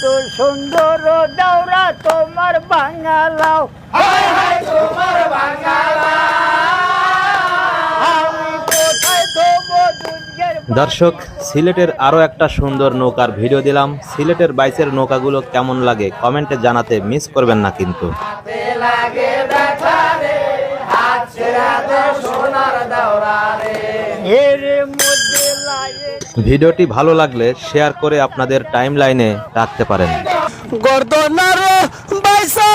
এত সুন্দর দাওরা তোমার বাঙালাও তোমার আমি কোথায় ধোবো দুধের দর্শক, সিলেটের আরো একটা সুন্দর নৌকার ভিডিও দিলাম। সিলেটের বাইচের নৌকাগুলো কেমন লাগে কমেন্টে জানাতে মিস করবেন না কিন্তু। এর মধ্যে লাগে ভিডিওটি ভালো লাগলে শেয়ার করে আপনাদের টাইমলাইনে রাখতে পারেন। গর্দনার বাইসা